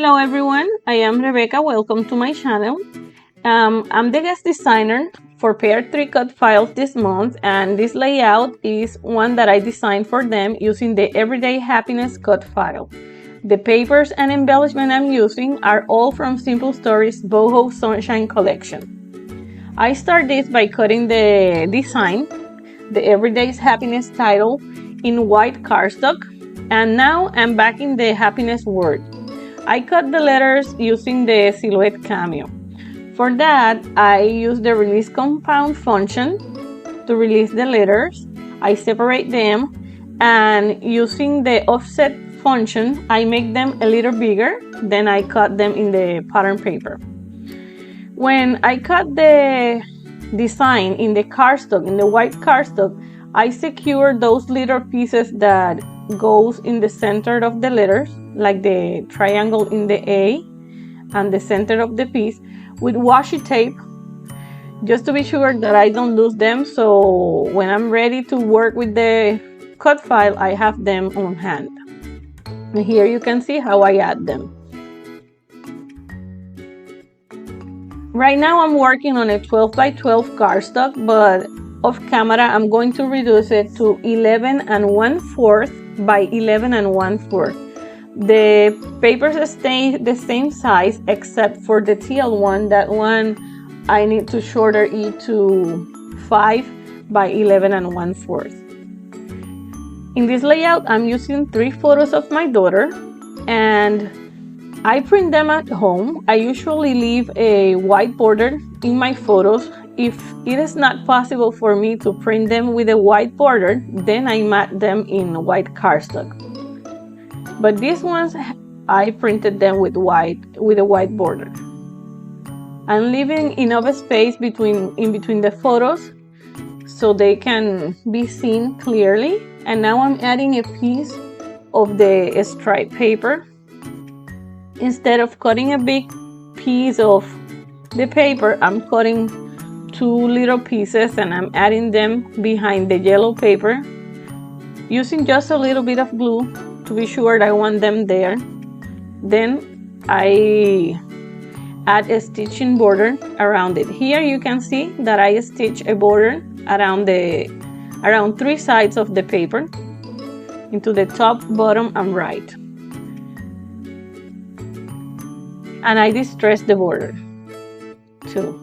Hello everyone, I am Rebecca. Welcome to my channel. I'm the guest designer for Peartree Cutfiles this month, and this layout is one that I designed for them using the Everyday Happiness Cutfile. The papers and embellishment I'm using are all from Simple Stories Boho Sunshine collection. I start this by cutting the design, the Everyday Happiness title, in white cardstock, and now I'm back in the happiness word. I cut the letters using the silhouette cameo. For that, I use the release compound function to release the letters. I separate them, and using the offset function, I make them a little bigger, then I cut them in the pattern paper. When I cut the design in the cardstock, in the white cardstock, I secure those little pieces that goes in the center of the letters, like the triangle in the A and the center of the piece, with washi tape, just to be sure that I don't lose them, so when I'm ready to work with the cut file, I have them on hand. And here you can see how I add them. Right now I'm working on a 12 by 12 cardstock, but off camera I'm going to reduce it to 11 1/4 by 11 1/4. The papers stay the same size except for the teal one. That one I need to shorten it to 5 by 11 1/4. In this layout I'm using 3 photos of my daughter, and I print them at home. I usually leave a white border in my photos. If it is not possible for me to print them with a white border, then I mat them in white cardstock. But these ones, I printed them with a white border. I'm leaving enough space in between the photos so they can be seen clearly. And now I'm adding a piece of the striped paper. Instead of cutting a big piece of the paper, I'm cutting 2 little pieces and I'm adding them behind the yellow paper, using just a little bit of glue to be sure I want them there. Then I add a stitching border around it. Here you can see that I stitch a border around 3 sides of the paper, into the top, bottom, and right. And I distress the border too.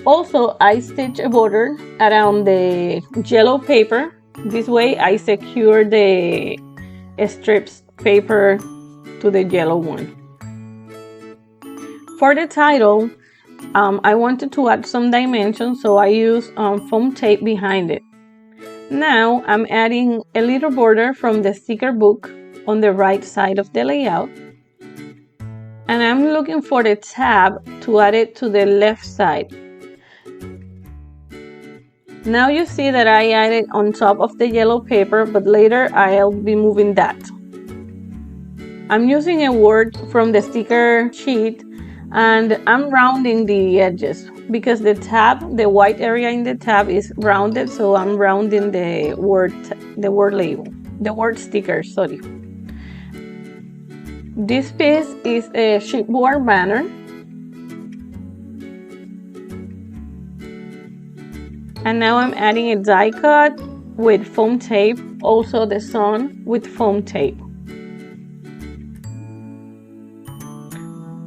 Also, I stitch a border around the yellow paper. This way I secure the strips paper to the yellow one. For the title, I wanted to add some dimensions, so I use foam tape behind it. Now I'm adding a little border from the sticker book on the right side of the layout. And I'm looking for the tab to add it to the left side. Now you see that I added on top of the yellow paper, but later I'll be moving that. I'm using a word from the sticker sheet, and I'm rounding the edges because the tab, the white area in the tab is rounded, so I'm rounding the word label, the word sticker, sorry. This piece is a chipboard banner. And now I'm adding a die cut with foam tape, also the sun with foam tape.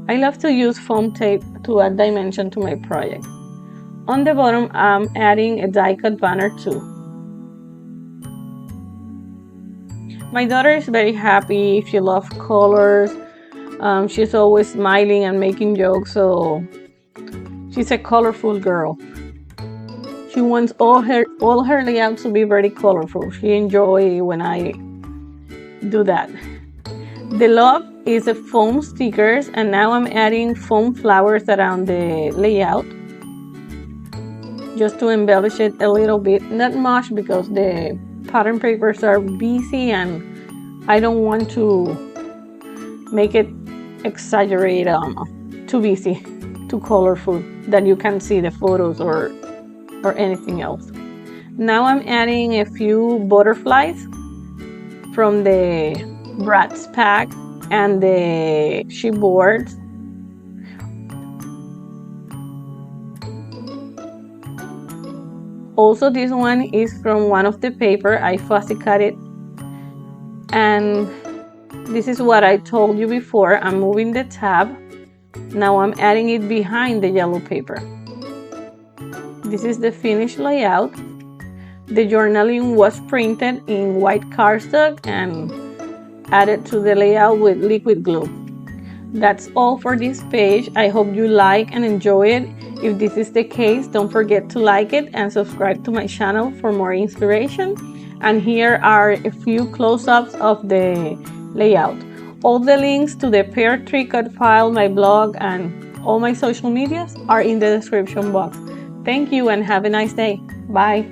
I love to use foam tape to add dimension to my project. On the bottom, I'm adding a die cut banner too. My daughter is very happy. She loves colors. She's always smiling and making jokes, so she's a colorful girl. She wants all her layouts to be very colorful. She enjoys when I do that. The love is a foam stickers, and now I'm adding foam flowers around the layout, just to embellish it a little bit. Not much because the pattern papers are busy and I don't want to make it exaggerate, too busy, too colorful that you can see the photos or anything else. Now I'm adding a few butterflies from the Bratz pack and the chipboard. Also, this one is from one of the paper. I fussy cut it, and this is what I told you before. I'm moving the tab. Now I'm adding it behind the yellow paper. This is the finished layout. The journaling was printed in white cardstock and added to the layout with liquid glue. That's all for this page. I hope you like and enjoy it. If this is the case, don't forget to like it and subscribe to my channel for more inspiration. And here are a few close-ups of the layout. All the links to the Peartree Cutfile, my blog, and all my social medias are in the description box. Thank you and have a nice day. Bye.